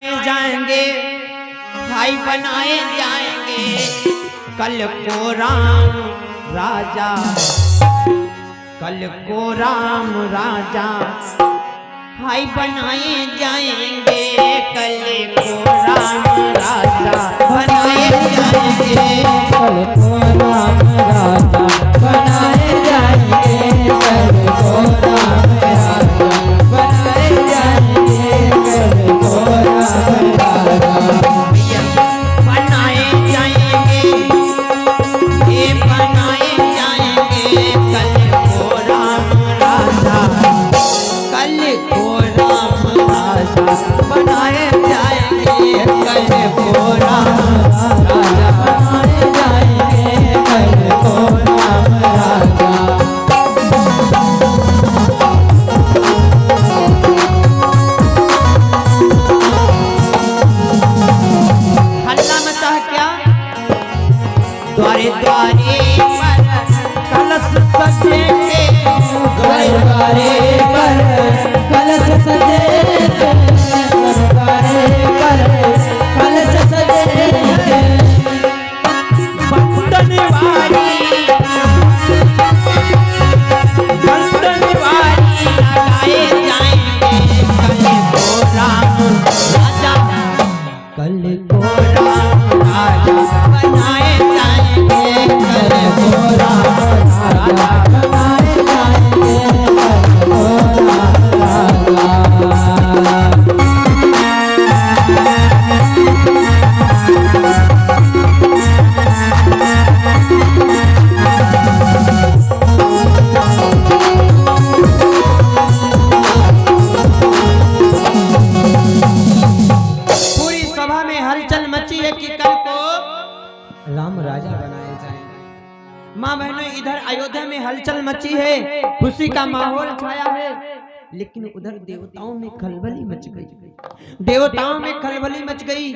जाएंगे, भाई बनाए जाएंगे। कल को राम राजा, कल को राम राजा भाई बनाए जाएंगे। कल को राम राजा बनाए जाएंगे। कल को राम राजा बनाए जाएंगे। कल को राम राजा बनाए जाएंगे। कल को राम राजा बनाए जाएंगे, ये बनाए जाएंगे। कल को राम राजा, कल को राम राजा बनाए जाएंगे। कल को राम राजा बनाए जाएंगे। कल को राम राजा हल्ला मचा है क्या? द्वारे द्वारे पर कलश सजेंगे। द्वारे द्वारे पर कलश सजेंगे। द्वारे पर कलश सजेंगे। बंधन वाली, बंधन वाली लगाए जाएंगे। कल को राम राजा, कल को राम राजा बनाए जाएंगे। कल को राम राजा बनाए जाएंगे। कल को राम राजा पूरी सभा में हलचल मची है कि कल को राम राजा बनाए जाएंगे। माँ बहनों, इधर अयोध्या में हलचल मची है, खुशी का माहौल छाया है। लेकिन उधर देवताओं में खलबली मच गई। देवताओं में खलबली मच गई।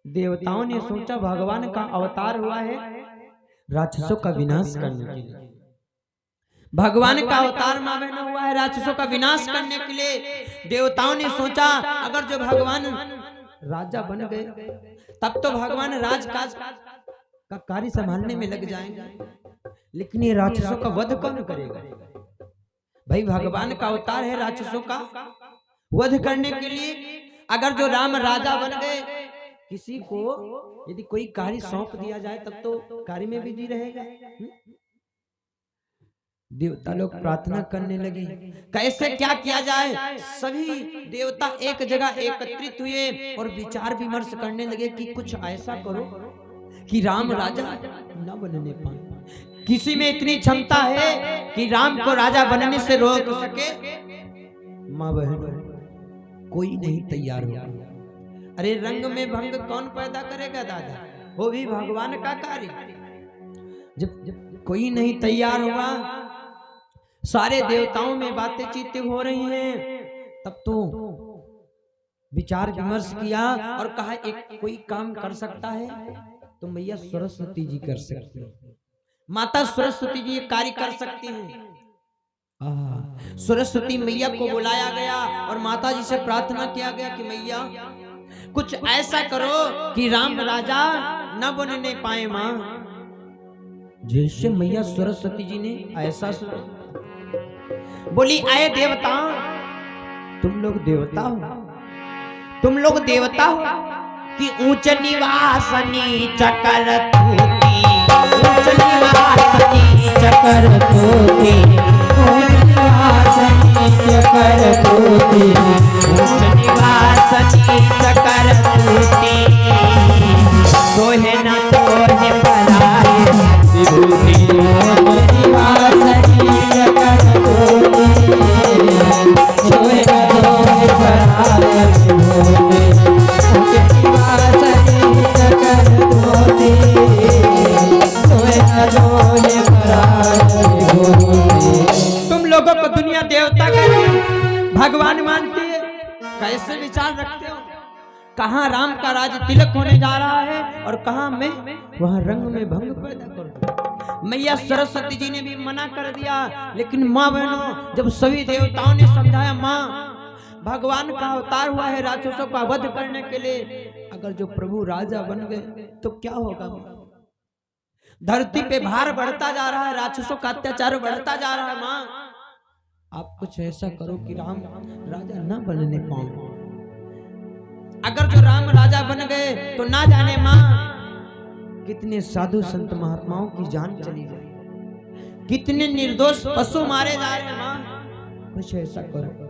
देवताओं ने सोचा भगवान का अवतार हुआ है राक्षसों का विनाश करने के लिए। भगवान का अवतार माँ बहनों हुआ है राक्षसों का विनाश करने के लिए। देवताओं ने सोचा अगर जो भगवान राजा बन गए तब तो भगवान राजकाज का कार्य संभालने में लग जाएंगे। लेकिन ये राक्षसों का वध कौन करेगा? भाई भगवान का अवतार है राक्षसों का वध करने के लिए। अगर जो राम राजा बन गए, किसी को यदि कोई कार्य सौंप दिया जाए तब तो कार्य में बिजी रहेगा। देवता लोग प्रार्थना करने लगे कैसे क्या किया जाए। सभी देवता एक जगह एकत्रित हुए और विचार विमर्श करने लगे कि कुछ ऐसा करो कि राम राजा न बनने पाए। किसी में इतनी क्षमता है कि राम को राजा बनने से रोक सके? माँ बहन, कोई नहीं तैयार हुआ। अरे रंग में भंग कौन पैदा करेगा दादा? वो भी भगवान का कार्य। जब कोई नहीं तैयार हुआ, सारे देवताओं में बातें चीतें हो रही हैं, तब तो विचार विमर्श किया और कहा एक कोई काम कर सकता है तो मैया सरस्वती जी कर सकती है। माता सरस्वती जी ये कार्य कर सकती हैं। सरस्वती मैया को बुलाया गया और माता जी से प्रार्थना किया गया कि मैया कुछ ऐसा करो कि राम राजा न बनने पाए। माँ जैसे मैया सरस्वती जी ने ऐसा बोली, आए देवता, तुम लोग देवता हो, तुम लोग देवता हो कि ऊंच निवास नीच कर तूती, ऊंच निवास नीच कर तूती, ऊंच निवास नीच कर तूती, ऊंच निवास नीच कर तूती, सोहे न तोहे पराए विभूति। ऊंच निवास नीच कर तूती, सोए न तोहे पराए विभूति। ऊंच निवास नीच कर तूती, सोए न तोहे पराए विभूति। तुम लोगों को दुनिया देवता कहती है, भगवान मानती है। कैसे विचार रखते हो? कहाँ राम का राज तिलक होने जा रहा है और कहाँ मैं वहाँ रंग में भंग पैदा कर दूं। मैया सरस्वती जी ने भी मना कर दिया। लेकिन माँ बहनों, जब सभी देवताओं ने समझाया, माँ भगवान का अवतार हुआ है राक्षसों का वध करने के लिए। अगर जो प्रभु राजा बन गए तो क्या होगा माँ? धरती पे भार बढ़ता जा रहा है, राक्षसों का अत्याचार बढ़ता जा रहा है। माँ आप कुछ ऐसा करो कि राम राजा ना बनने पाओ। अगर जो राम राजा बन गए तो ना जाने माँ कितने साधु संत महात्माओं की जान चली जाए, कितने निर्दोष पशु मारे जा रहे हैं। माँ कुछ ऐसा करो।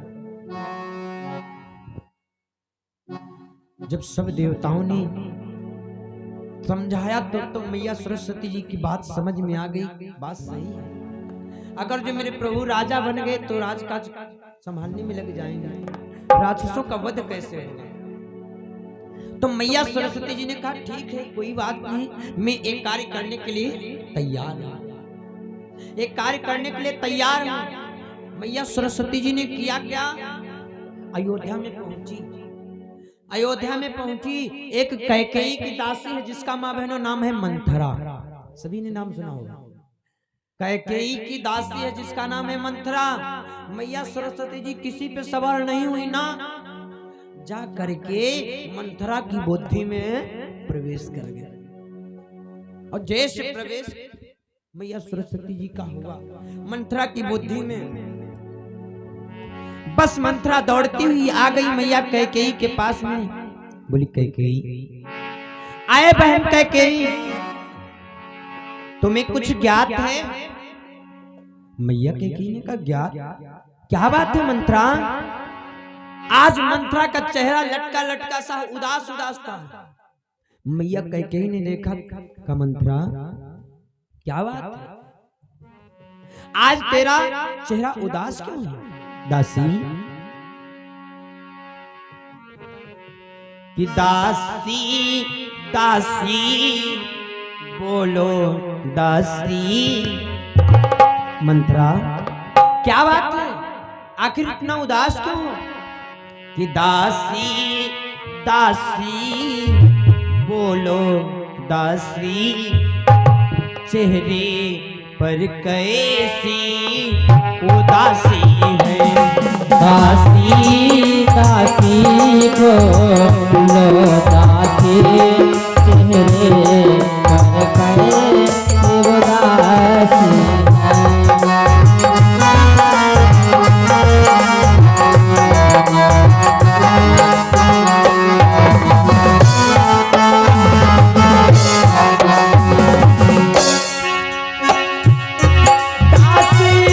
जब सब देवताओं ने समझाया तो मैया सरस्वती जी की बात समझ में आ गई, बात सही है। अगर जो मेरे प्रभु राजा बन गए तो राजकाज संभालने में लग जाएंगे, राक्षसों का वध कैसे होगा। तो मैया सरस्वती जी ने कहा ठीक है कोई बात नहीं, मैं एक कार्य करने के लिए तैयार हूं, एक कार्य करने के लिए तैयार हूं। मैया सरस्वती जी ने किया क्या, अयोध्या में पहुंची। अयोध्या में पहुंची, एक कैकेयी की दासी है जिसका माँ बहनों नाम है मंथरा, सभी ने नाम सुना होगा। कैकेयी की दासी है जिसका नाम है मंथरा। मैया सरस्वती जी किसी पे सवार नहीं हुई ना, जा करके मंथरा की बुद्धि में प्रवेश कर गया। और जैसे प्रवेश मैया सरस्वती जी का हुआ मंथरा की बुद्धि में, बस मंथरा दौड़ती हुई आ गई मैया कैकेयी के पास में। बोली कैकेयी, आए बहन कैकेयी, तुम्हें कुछ ज्ञात है? मैया कैकेयी ने कहा ज्ञात, क्या बात है मंथरा? आज मंथरा का चेहरा लटका लटका सा उदास उदास था। मैया कैकेयी ने देखा, का मंथरा क्या बात है, आज तेरा चेहरा उदास क्यों है? दासी कि दासी दासी बोलो दासी। मंथरा क्या बात है, आखिर इतना उदास क्यों हो? कि दासी दासी बोलो दासी, चेहरे पर कैसी उदासी है। दासी दासी बोलो दासी, चेहरे पर कैसी उदासी है।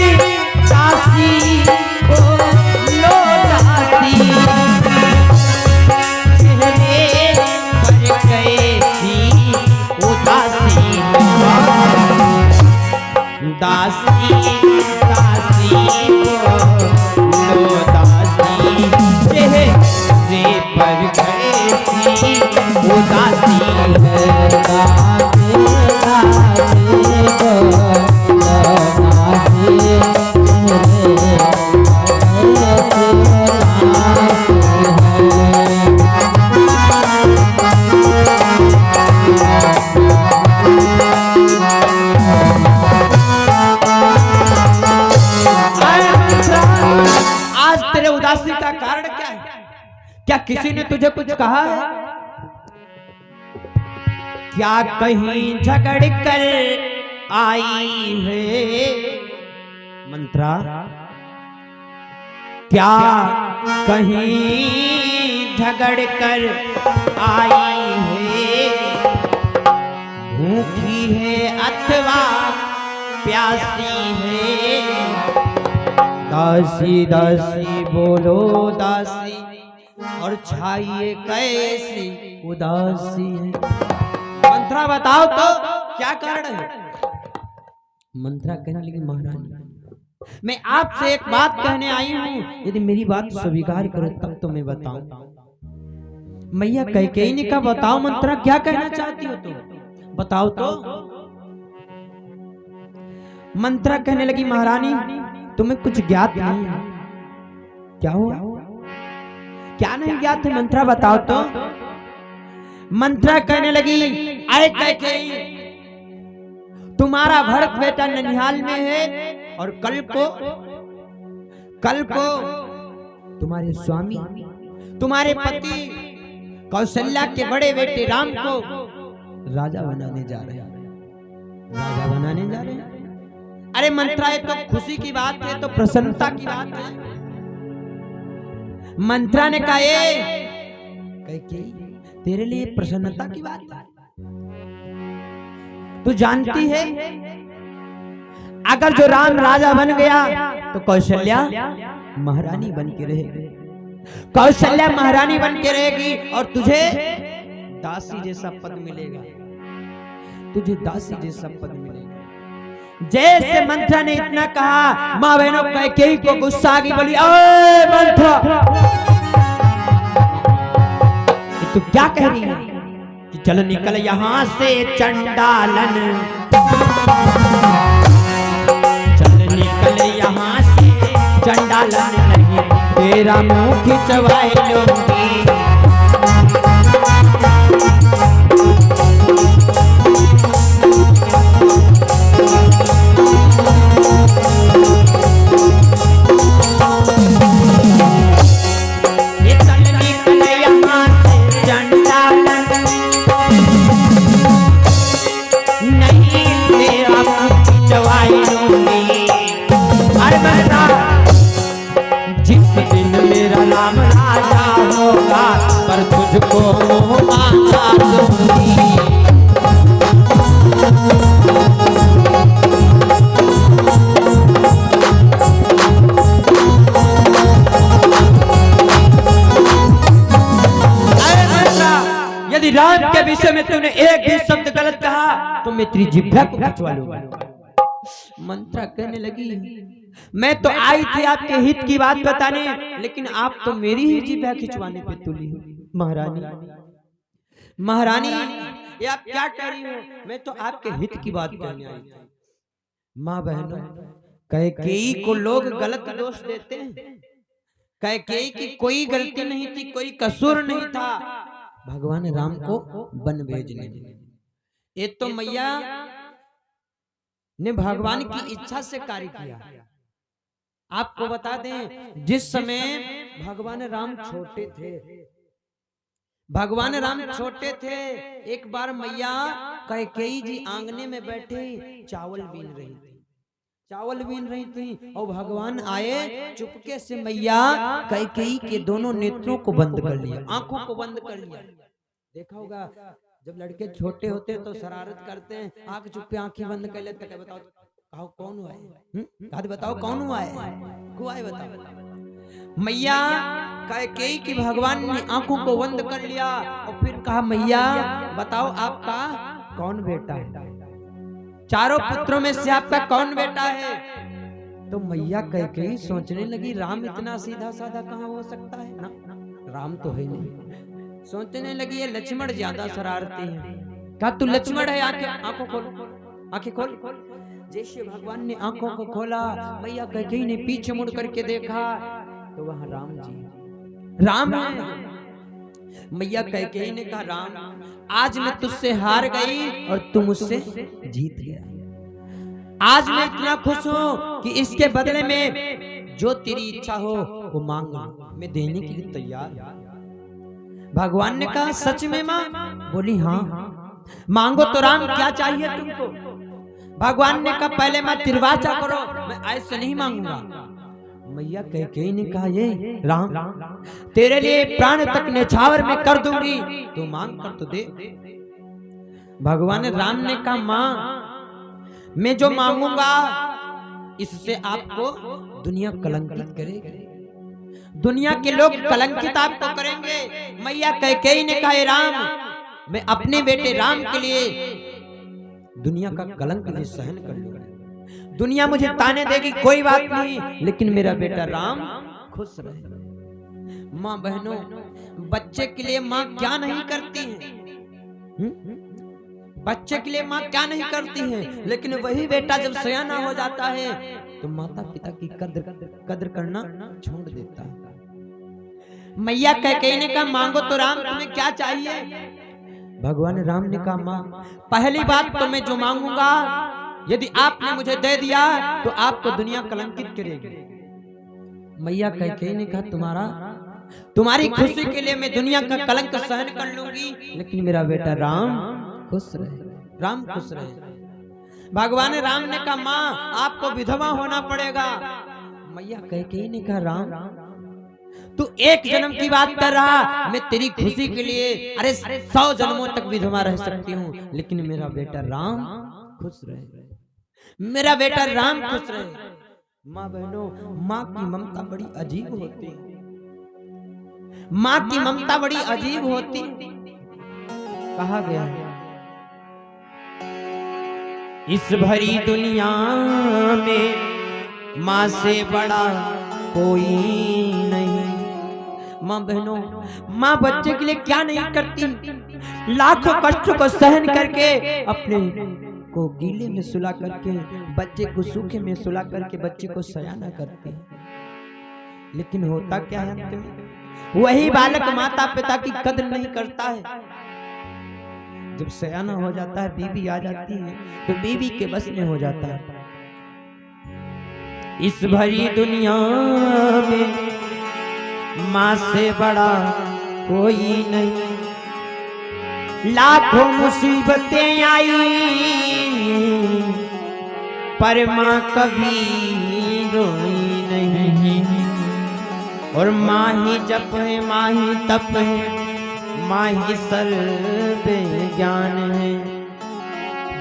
दासी दासी बोलो दासी, चेहरे पर कैसी उदासी है। दासी दासी बोलो दासी, चेहरे पर कैसी उदासी का कारण क्या है? क्या किसी ने तुझे कुछ कहा है? क्या कहीं झगड़ कर आई है मंथरा? क्या कहीं झगड़ कर आई है? भूखी है अथवा प्यासी है? दासी दासी बोलो दासी, और छाइए कैसी उदासी है। मंथरा बताओ तो क्या कारण है? मंथरा कहने लगी महारानी मैं आपसे एक बात कहने आई हूँ, यदि मेरी बात स्वीकार करो तब तो मैं बताऊं। मैया कैकेयी ने कहा बताओ मंथरा क्या कहना चाहती हो तुम, बताओ तो। मंथरा कहने लगी महारानी तुम्हें कुछ ज्ञात नहीं है। क्या हुआ, क्या नहीं ज्ञात है मंथरा बताओ तो। मंथरा कहने लगी आए कैकेयी, तुम्हारा भरत बेटा ननिहाल में है और कल को तुम्हारे स्वामी, तुम्हारे पति कौशल्या के बड़े बेटे राम को राजा बनाने जा रहे हैं, राजा बनाने जा रहे हैं। अरे मंत्रा, ये तो खुशी की बात है, तो प्रसन्नता की बात है। मंत्रा ने कहा कैकेयी, तेरे लिए प्रसन्नता की बात है। तू जानती है अगर जो राम राजा बन गया तो कौशल्या महारानी बन के रहेगी, कौशल्या महारानी बन के रहेगी और तुझे दासी जैसा पद मिलेगा, तुझे दासी जैसा पद मिलेगा। जैसे मंत्रा ने इतना कहा, माँ बहनों कैकेयी को गुस्सा आ गई, बोली ओए मंत्रा, तू क्या कह रही है कि चल निकल यहां से चंडालन, चल निकल यहां से चंडालन, नहीं तेरा मुंह खिंचवाए लूंगी। पर तुझको मांगा दूंगी। यदि राम के विषय में तूने एक भी शब्द गलत कहा तो मैं तेरी जिह्वा को खिंचवा लूंगा। मंत्रा कहने लगी, मैं तो आई थी आपके हित की बात बताने, लेकिन आप तो मेरी ही जिह्वा खिंचवाने पे तुली हो। महारानी, महारानी, ये आप क्या कह रही हो? मैं तो आपके हित की बात करने आई थी। माँ बहनों, कैकेयी को लोग गलत दोष देते हैं। कैकेयी की कोई गलती नहीं थी, कोई कसूर नहीं था भगवान राम को वन भेजने में। ये तो मैया ने भगवान की इच्छा से कार्य किया। आपको बता दें, जिस समय भगवान राम छोटे थे, भगवान राम छोटे थे, एक बार मैया कैकेयी जी आंगने में बैठे चावल बीन रही थी, चावल बीन रही थी और भगवान आए, चुपके से मैया कैकेयी के दोनों नेत्रों को बंद कर लिया, आंखों को बंद कर लिया। देखा होगा जब लड़के छोटे होते हैं तो शरारत करते हैं, आंख चुप पे आंखें बंद कर लेते हैं। बताओ कहो कौन हुआ है? बताओ कौन हुआ है? हुआ है बताओ। मैया कैकेयी की भगवान ने आंखों को बंद कर लिया और फिर कहा, मैया बताओ आपका कौन बेटा है? चारों पुत्रों में से आपका कौन बेटा है? तो मैया कैकेयी सोचने लगी, राम इतना सीधा साधा कहाँ हो सकता है ना, राम तो है नहीं। सोचने लगी ये लक्ष्मण ज्यादा शरारती है। क्या तू लक्ष्मण है? आंखों खोल, आंखें खोल। जैसे भगवान ने आंखों को खोला, मैया कैकेयी ने पीछे मुड़ करके देखा तो वहां राम जी, राम है। मैया कैकेयी ने कहा, राम आज मैं तुझसे हार गई और तू मुझसे जीत गया। आज मैं इतना खुश हूं कि इसके बदले में जो तेरी इच्छा हो वो मांग, मैं देने के लिए तैयार हूं। भगवान ने कहा, सच में मां? बोली हाँ। मांगो तो राम, क्या चाहिए तुमको? भगवान ने कहा, पहले मैं तिरवाचा करो, मैं ऐसे नहीं मांगूंगा। मैया कैकेयी ने कहा, ये राम तेरे लिए प्राण तक न्यौछावर में कर दूंगी, तो मांग कर तो दे। भगवान राम ने कहा, मां मैं जो मांगूंगा इससे आपको दुनिया कलंकित करेगी, दुनिया के लोग कलंकित आपको करेंगे। मैया कैकेयी ने कहा, राम मैं अपने बेटे राम के लिए दुनिया का कलंक भी सहन कर लूंगा, दुनिया मुझे ताने देगी कोई बात नहीं, लेकिन मेरा बेटा राम खुश रहे। माँ बहनों, बच्चे के लिए माँ क्या नहीं करती है? बच्चे के लिए माँ क्या नहीं करती है, लेकिन वही बेटा जब सयाना हो जाता है तो माता पिता की कद्र करना छोड़ देता है। मैया कैकेयी ने कहा, मांगो तो राम, तुम्हें क्या चाहिए? भगवान राम ने कहा, माँ पहली बात तो मैं जो मांगूंगा यदि आपने मुझे दे दिया तो आपको दुनिया कलंकित करेगी, मैया कैकेयी ने कहा तुम्हारी खुशी के लिए मैं दुनिया का कलंक सहन कर लूंगी, लेकिन मेरा बेटा राम खुश रहे, राम खुश रहे। भगवान राम ने कहा माँ आपको विधवा होना पड़ेगा। मैया कैकेयी ने कहा राम तू एक जन्म की बात कर रहा, मैं तेरी खुशी के लिए अरे 100 जन्मों तक विधवा रह सकती हूँ, लेकिन मेरा बेटा राम खुश रहे, मेरा बेटा राम खुश रहे। माँ बहनों, माँ की ममता बड़ी अजीब होती है, माँ की ममता बड़ी अजीब होती। कहा गया है इस भरी दुनिया में माँ से बड़ा कोई नहीं। माँ बहनों, माँ बच्चे के लिए क्या नहीं करती, लाखों कष्टों को सहन करके अपने को गीले में सुला करके बच्चे को सूखे में सुला करके बच्चे को सयाना करती है। लेकिन होता क्या है अंत में, वही बालक माता पिता की कदर नहीं करता है। जब सयाना हो जाता है, बीवी आ जाती है, तो बीवी के बस में हो जाता है। इस भरी दुनिया में माँ से बड़ा कोई नहीं, लाखों मुसीबतें आई पर माँ कभी रोई नहीं। और माँ ही जप है, माँ ही तप है, माँ ही सर्व ज्ञान है।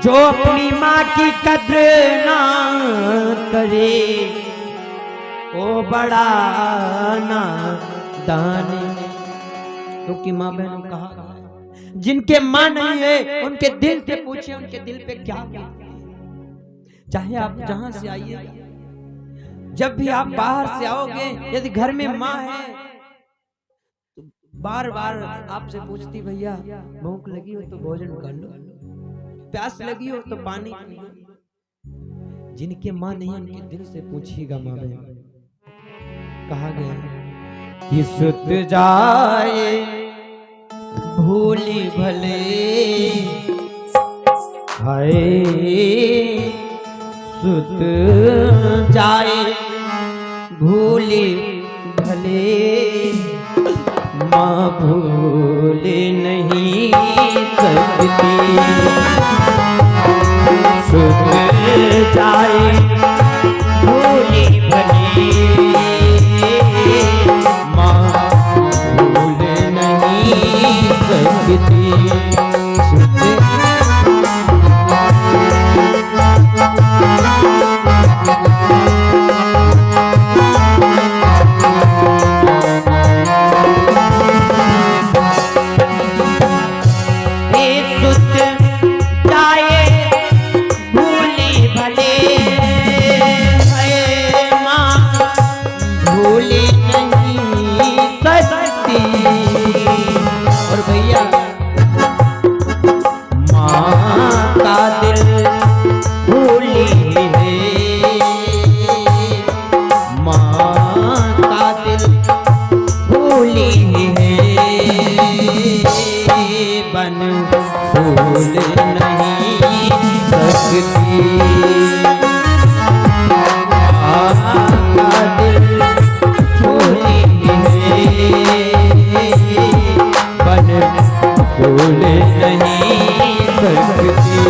जो अपनी माँ की कद्र ना करे वो बड़ा नादान है। क्योंकि माँ बहनों कहा जिनके माँ नहीं है उनके दिल से पूछे उनके दिल पे क्या बीतती है। चाहे आप जहां से आइए, जब भी आप बाहर से आओगे, यदि घर में माँ है तो बार बार आपसे पूछती भैया भूख लगी हो तो भोजन कर लो, प्यास लगी हो तो पानी पी लो। जिनके माँ नहीं उनके दिल से पूछिएगा माँ बहन। कहा गया कि सुत जाए भूली भले, हाय सुत जाए भूली भले, माँ भूले नहीं सकती। सुत जाए भूली भले, माँ भूले नहीं सकती। और भैया माँ का दिल भूली है, माँ का दिल भूली है, बन भूल नहीं सकती। माँ का दिल भूली बन भूल नहीं सकती।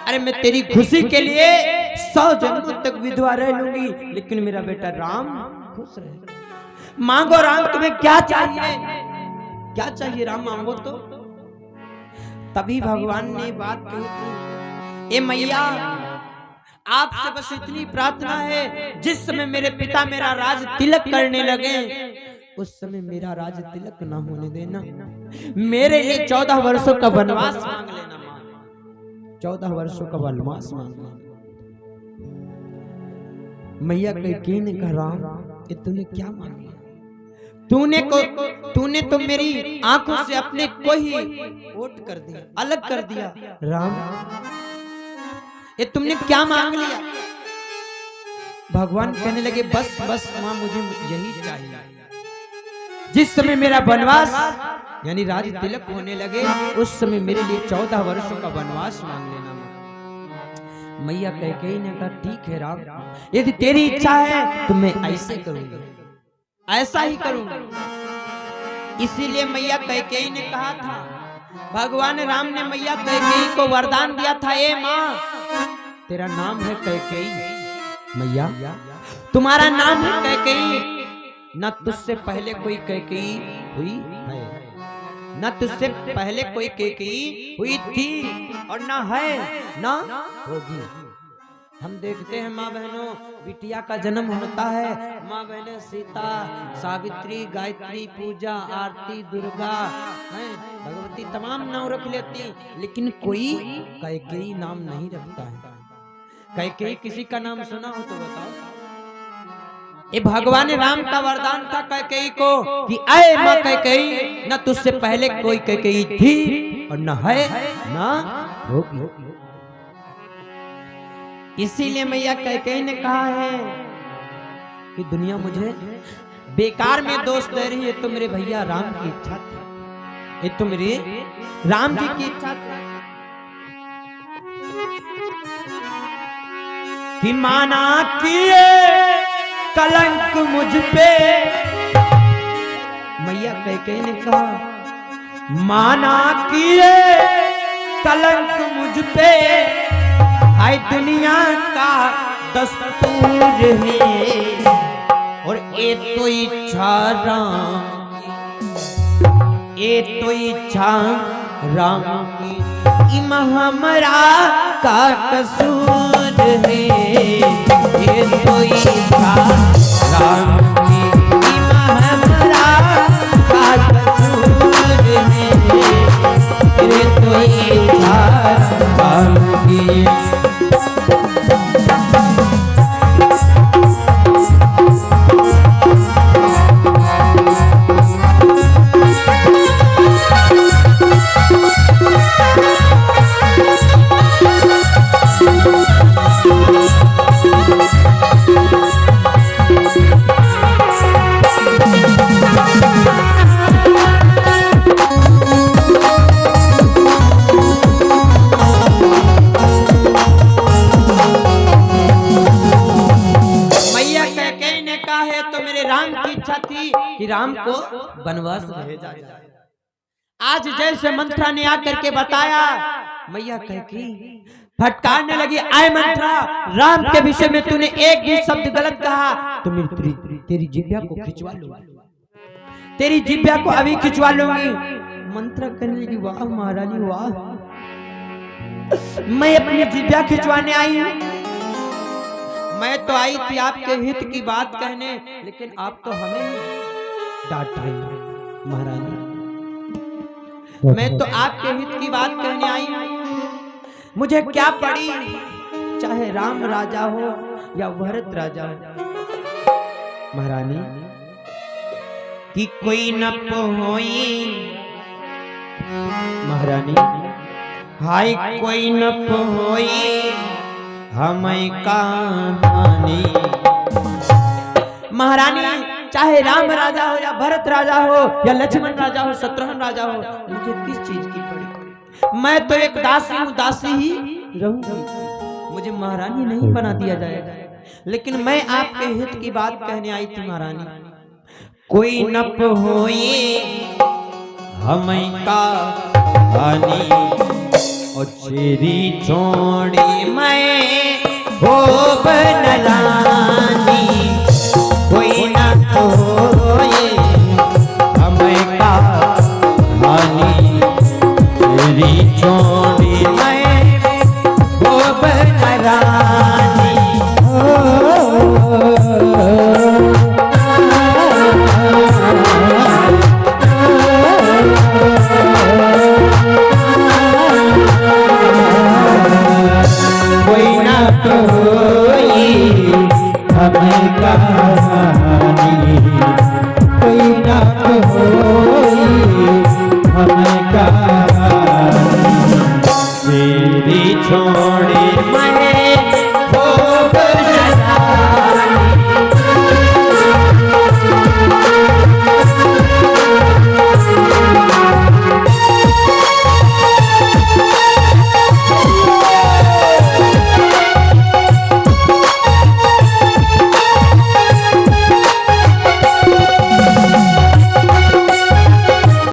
अरे मैं तेरी खुशी के लिए 100 जन्मों तक विधवा रह लूंगी, लेकिन मेरा बेटा राम खुश रहे। मांगो राम तुम्हें क्या चाहिए, क्या चाहिए राम मांगो तो। तभी भगवान ने बात कही थी, ए मैया आपसे बस इतनी प्रार्थना है, जिस समय मेरे पिता मेरा राज तिलक करने लगे उस समय मेरा राज तिलक ना होने देना, मेरे लिए 14 वर्षों का वनवास मांग लेना। 14 वर्षों का वनवास मांगना। मैया कैकेयी ने कहा राम ये तूने क्या मांग लिया? तूने तो मेरी आंखों से अपने को ही ओट कर दिया, अलग कर दिया। राम ये तुमने क्या मांग लिया? भगवान कहने लगे बस बस मां मुझे यही चाहिए। जिस समय मेरा वनवास यानी राज तिलक होने लगे उस समय मेरे लिए 14 वर्षों का वनवास मांग लेना। मैया कैकेयी ने कहा ठीक है राम, यदि तेरी इच्छा है तो मैं ऐसे करूंगी, ऐसा ही करूंगी। इसीलिए मैया कैकेयी ने कहा था, भगवान राम ने मैया कैकेयी को वरदान दिया था, ए मां तेरा नाम है कैकेयी। मैया तुम्हारा नाम है कैकेयी, न तुझसे पहले कोई कैकेयी हुई है, न तुझसे पहले कोई कैकेयी हुई थी और न है न होगी। हम देखते हैं माँ बहनों बिटिया का जन्म होता है, माँ बहनें सीता, सावित्री, गायत्री, पूजा, आरती, दुर्गा, भगवती तमाम नाम रख लेती, लेकिन कोई कैकेयी नाम नहीं रखता है। कैकेयी किसी का नाम सुना हो तो बताओ। ये भगवान राम का वरदान था कैकेयी को कि ऐ मां कैकेयी न तुझसे पहले कोई कैकेयी थी और न है न होगी। इसीलिए मैया कैकेयी ने कहा है कि दुनिया मुझे बेकार में दोष दे रही है, तो मेरे भैया राम की इच्छा थी, ये तो मेरे राम जी की इच्छा थी कि माना किए कलंक मुझ पे। मैया कैकेयी ने कहा माना किए कलंक मुझ पे, हाय दुनिया का दस्तूर है और ये तो इच्छा राम, ये तो इच्छा राम की, इम हमरा का कसूर है, ये तो इच्छा राम की, इम हमरा का कसूर है, ये तो इच्छा राम की। कि राम को वनवास भेजा जाए। आज जैसे मंत्रा ने आकर के बताया, मैया कैकेयी फटकारने लगी, आए मंत्रा राम के विषय में तूने एक भी शब्द गलत कहा तो मैं तेरी जिभ्या को खिंचवा लूंगी, तेरी जिभ्या को अभी खिंचवा लूंगी। मंत्रा कहने लगी वाह महारानी वाह, मैं अपनी जिभ्या खिंचवाने आई हूँ, मैं तो आई थी आपके हित की बात कहने, लेकिन आप तो हमें डांट रही हैं महारानी। मैं तो आपके हित की बात कहने आई हूं, मुझे क्या पड़ी चाहे राम राजा हो या भरत राजा हो। महारानी कि कोई न पोई, महारानी हाय कोई न पोई हमें कहानी। महारानी चाहे राम राजा हो या भरत राजा हो या लक्ष्मण राजा हो, शत्रुघ्न राजा हो, मुझे किस चीज की पड़ी, मैं तो एक दासी हूँ, दासी ही रहूंगी, मुझे महारानी नहीं बना दिया जाएगा। लेकिन मैं आपके हित की बात कहने आई थी महारानी। कोई नप होए हमें का हानि और चेरी छोड़ी मैं हो बनला